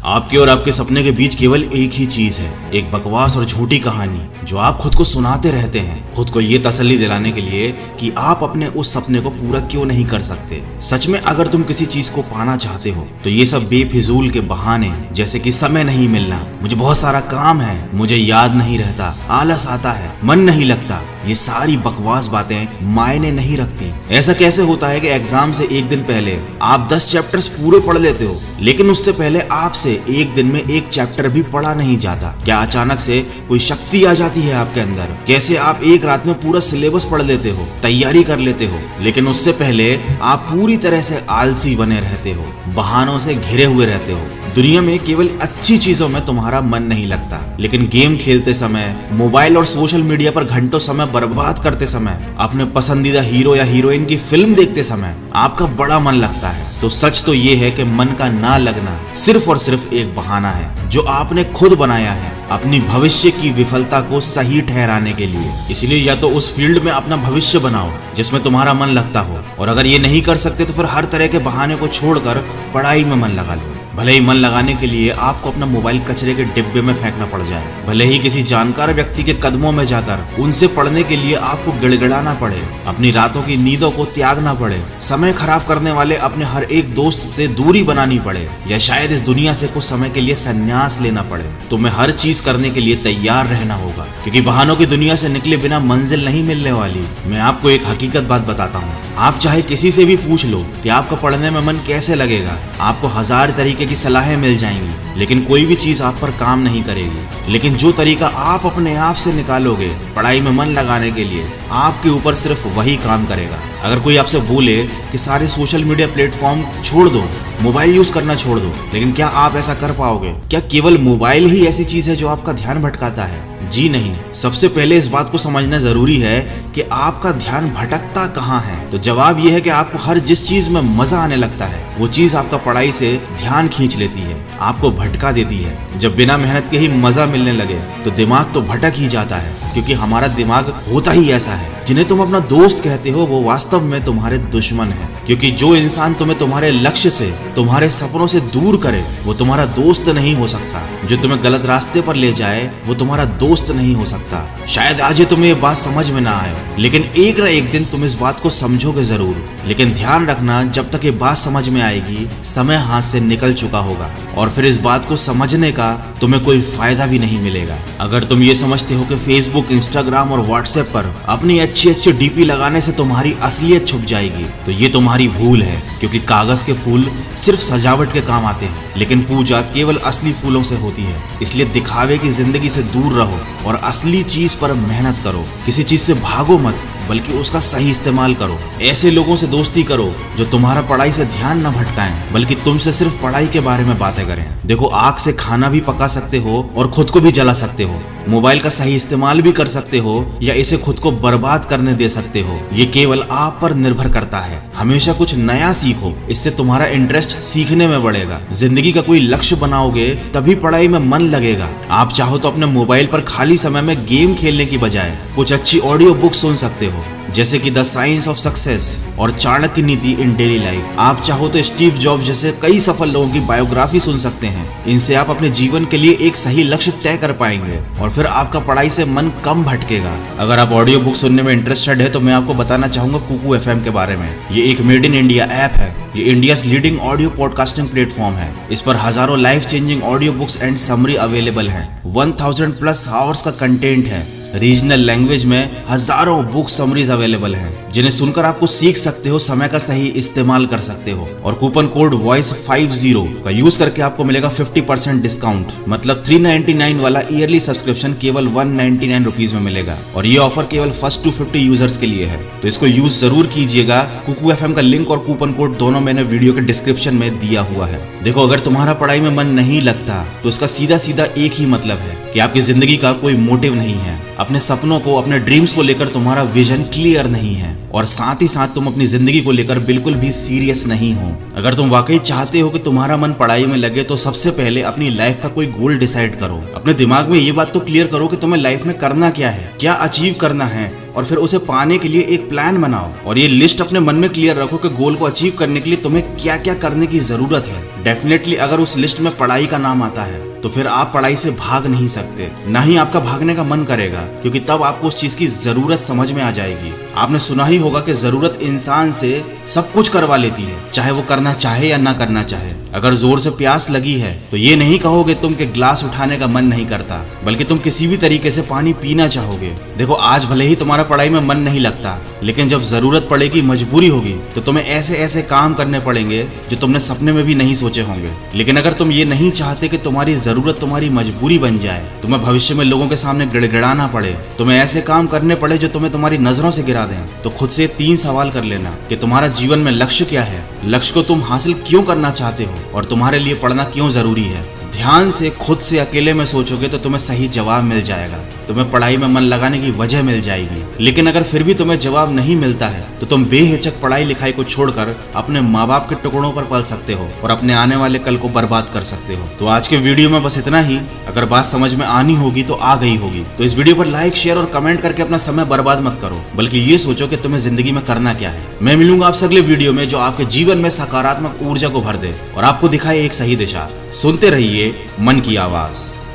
आपके और आपके सपने के बीच केवल एक ही चीज है, एक बकवास और झूठी कहानी जो आप खुद को सुनाते रहते हैं, खुद को ये तसल्ली दिलाने के लिए कि आप अपने उस सपने को पूरा क्यों नहीं कर सकते। सच में अगर तुम किसी चीज को पाना चाहते हो तो ये सब बेफिजूल के बहाने, जैसे कि समय नहीं मिलना, मुझे बहुत सारा काम है, मुझे याद नहीं रहता, आलस आता है, मन नहीं लगता, ये सारी बकवास बातें मायने नहीं रखती। ऐसा कैसे होता है कि एग्जाम से एक दिन पहले आप 10 चैप्टर्स पूरे पढ़ लेते हो, लेकिन उससे पहले आपसे एक दिन में एक चैप्टर भी पढ़ा नहीं जाता? क्या अचानक से कोई शक्ति आ जाती है आपके अंदर? कैसे आप एक रात में पूरा सिलेबस पढ़ लेते हो, तैयारी कर लेते हो, लेकिन उससे पहले आप पूरी तरह से आलसी बने रहते हो, बहानों से घिरे हुए रहते हो। दुनिया में केवल अच्छी चीजों में तुम्हारा मन नहीं लगता, लेकिन गेम खेलते समय, मोबाइल और सोशल मीडिया पर घंटों समय बर्बाद करते समय, अपने पसंदीदा हीरो या हीरोइन की फिल्म देखते समय आपका बड़ा मन लगता है। तो सच तो ये है कि मन का ना लगना सिर्फ और सिर्फ एक बहाना है जो आपने खुद बनाया है अपनी भविष्य की विफलता को सही ठहराने के लिए। इसलिए या तो उस फील्ड में अपना भविष्य बनाओ जिसमें तुम्हारा मन लगता हो, और अगर ये नहीं कर सकते तो फिर हर तरह के बहाने को छोड़कर पढ़ाई में मन लगा लो। भले ही मन लगाने के लिए आपको अपना मोबाइल कचरे के डिब्बे में फेंकना पड़ जाए, भले ही किसी जानकार व्यक्ति के कदमों में जाकर उनसे पढ़ने के लिए आपको गिड़गिड़ाना पड़े, अपनी रातों की नींदों को त्यागना पड़े, समय खराब करने वाले अपने हर एक दोस्त से दूरी बनानी पड़े, या शायद इस दुनिया से कुछ समय के लिए संन्यास लेना पड़े, तुम्हें हर चीज करने के लिए तैयार रहना होगा, क्योंकि बहानों की दुनिया से निकले बिना मंजिल नहीं मिलने वाली। मैं आपको एक हकीकत बात बताता हूँ, आप चाहे किसी से भी पूछ लो कि आपका पढ़ने में मन कैसे लगेगा, आपको 1000 तरीके की सलाहें मिल जाएंगी, लेकिन कोई भी चीज आप पर काम नहीं करेगी। लेकिन जो तरीका आप अपने आप से निकालोगे पढ़ाई में मन लगाने के लिए, आपके ऊपर सिर्फ वही काम करेगा। अगर कोई आपसे बोले कि सारे सोशल मीडिया प्लेटफॉर्म छोड़ दो, मोबाइल यूज करना छोड़ दो, लेकिन क्या आप ऐसा कर पाओगे? क्या केवल मोबाइल ही ऐसी चीज है जो आपका ध्यान भटकाता है? जी नहीं। सबसे पहले इस बात को समझना जरूरी है कि आपका ध्यान भटकता कहाँ है। तो जवाब यह है कि आपको हर जिस चीज में मजा आने लगता है वो चीज आपका पढ़ाई से ध्यान खींच लेती है, आपको भटका देती है। जब बिना मेहनत के ही मजा मिलने लगे तो दिमाग तो भटक ही जाता है, क्योंकि हमारा दिमाग होता ही ऐसा है। जिन्हें तुम अपना दोस्त कहते हो वो वास्तव में तुम्हारे दुश्मन है, क्योंकि जो इंसान तुम्हें तुम्हारे लक्ष्य से, तुम्हारे सपनों से दूर करे वो तुम्हारा दोस्त नहीं हो सकता। जो तुम्हें गलत रास्ते पर ले जाए वो तुम्हारा दोस्त नहीं हो सकता। शायद आज तुम्हें ये बात समझ में ना आए, लेकिन एक ना एक दिन तुम इस बात को समझोगे जरूर। लेकिन ध्यान रखना, जब तक ये बात समझ में आएगी समय हाथ से निकल चुका होगा, और फिर इस बात को समझने का तुम्हें कोई फायदा भी नहीं मिलेगा। अगर तुम ये समझते हो कि फेसबुक, इंस्टाग्राम और व्हाट्सएप पर अपनी अच्छी अच्छी डीपी लगाने से तुम्हारी असलियत छुप जाएगी, तो ये तुम्हारी भूल है, क्योंकि कागज के फूल सिर्फ सजावट के काम आते हैं, लेकिन पूजा केवल असली फूलों से होती है। इसलिए दिखावे की जिंदगी से दूर रहो और असली चीज पर मेहनत करो। किसी चीज से भागो मत, बल्कि उसका सही इस्तेमाल करो। ऐसे लोगों से दोस्ती करो जो तुम्हारा पढ़ाई से ध्यान न भटकाएं, बल्कि तुमसे सिर्फ पढ़ाई के बारे में बातें करें। देखो, आग से खाना भी पका सकते हो और खुद को भी जला सकते हो। मोबाइल का सही इस्तेमाल भी कर सकते हो या इसे खुद को बर्बाद करने दे सकते हो। ये केवल आप पर निर्भर करता है। हमेशा कुछ नया सीखो, इससे तुम्हारा इंटरेस्ट सीखने में बढ़ेगा। जिंदगी का कोई लक्ष्य बनाओगे तभी पढ़ाई में मन लगेगा। आप चाहो तो अपने मोबाइल पर खाली समय में गेम खेलने की बजाय कुछ अच्छी ऑडियो बुक सुन सकते हो, जैसे कि द साइंस ऑफ सक्सेस और चाणक्य नीति इन डेली लाइफ। आप चाहो तो स्टीव जॉब जैसे कई सफल लोगों की बायोग्राफी सुन सकते हैं। इनसे आप अपने जीवन के लिए एक सही लक्ष्य तय कर पाएंगे और फिर आपका पढ़ाई से मन कम भटकेगा। अगर आप ऑडियो बुक सुनने में इंटरेस्टेड है तो मैं आपको बताना चाहूंगा कुकू एफएम के बारे में। ये एक मेड इन इंडिया ऐप है। ये India leading audio podcasting platform है। इस पर हजारों life changing audio books and summary available है। 1000+ आवर्स का कंटेंट है। रीजनल लैंग्वेज में हजारों बुक समरीज अवेलेबल हैं, जिन्हें सुनकर आपको सीख सकते हो, समय का सही इस्तेमाल कर सकते हो। और कूपन कोड वॉइस50 का यूज करके आपको मिलेगा 50% डिस्काउंट। मतलब 399 वाला ईयरली सब्सक्रिप्शन केवल 199 रुपीज में मिलेगा। और ये ऑफर केवल फर्स्ट 250 यूजर्स के लिए है, तो इसको यूज जरूर कीजिएगा। कुकू एफएम का लिंक और कूपन कोड दोनों मैंने वीडियो के डिस्क्रिप्शन में दिया हुआ है। देखो, अगर तुम्हारा पढ़ाई में मन नहीं लगता तो इसका सीधा सीधा एक ही मतलब है कि आपकी जिंदगी का कोई मोटिव नहीं है। अपने सपनों को, अपने ड्रीम्स को लेकर तुम्हारा विजन क्लियर नहीं है, और साथ ही साथ तुम अपनी जिंदगी को लेकर बिल्कुल भी सीरियस नहीं हो। अगर तुम वाकई चाहते हो कि तुम्हारा मन पढ़ाई में लगे तो सबसे पहले अपनी लाइफ का कोई गोल डिसाइड करो। अपने दिमाग में ये बात तो क्लियर करो कि तुम्हें लाइफ में करना क्या है, क्या अचीव करना है, और फिर उसे पाने के लिए एक प्लान बनाओ। और ये लिस्ट अपने मन में क्लियर रखो कि गोल को अचीव करने के लिए तुम्हें क्या क्या करने की जरूरत है। डेफिनेटली अगर उस लिस्ट में पढ़ाई का नाम आता है तो फिर आप पढ़ाई से भाग नहीं सकते, ना ही आपका भागने का मन करेगा, क्योंकि तब आपको उस चीज की जरूरत समझ में आ जाएगी। आपने सुना ही होगा कि जरूरत इंसान से सब कुछ करवा लेती है, चाहे वो करना चाहे या ना करना चाहे। अगर जोर से प्यास लगी है तो ये नहीं कहोगे तुम कि ग्लास उठाने का मन नहीं करता, बल्कि तुम किसी भी तरीके से पानी पीना चाहोगे। देखो, आज भले ही तुम्हारा पढ़ाई में मन नहीं लगता, लेकिन जब जरूरत पड़ेगी, मजबूरी होगी, तो तुम्हें ऐसे ऐसे काम करने पड़ेंगे जो तुमने सपने में भी नहीं सोचे होंगे। लेकिन अगर तुम ये नहीं चाहते कि तुम्हारी जरूरत तुम्हारी मजबूरी बन जाए, तुम्हें भविष्य में लोगों के सामने गिड़गिड़ाना पड़े, तुम्हें ऐसे काम करने पड़े जो तुम्हें तुम्हारी नजरों से गिरा दें, तो खुद से 3 सवाल कर लेना कि तुम्हारा जीवन में लक्ष्य क्या है, लक्ष्य को तुम हासिल क्यों करना चाहते हो और तुम्हारे लिए पढ़ना क्यों जरूरी है। ध्यान से खुद से अकेले में सोचोगे तो तुम्हें सही जवाब मिल जाएगा, तुम्हें पढ़ाई में मन लगाने की वजह मिल जाएगी। लेकिन अगर फिर भी तुम्हें जवाब नहीं मिलता है तो तुम बेहिचक पढ़ाई लिखाई को छोड़कर अपने माँ बाप के टुकड़ों पर पल सकते हो और अपने आने वाले कल को बर्बाद कर सकते हो। तो आज के वीडियो में बस इतना ही। अगर बात समझ में आनी होगी तो आ गई होगी, तो इस वीडियो पर लाइक, शेयर और कमेंट करके अपना समय बर्बाद मत करो, बल्कि ये सोचो कि तुम्हें जिंदगी में करना क्या है। मैं मिलूंगा आपसे अगले वीडियो में जो आपके जीवन में सकारात्मक ऊर्जा को भर दे और आपको दिखाए एक सही दिशा। सुनते रहिए मन की आवाज।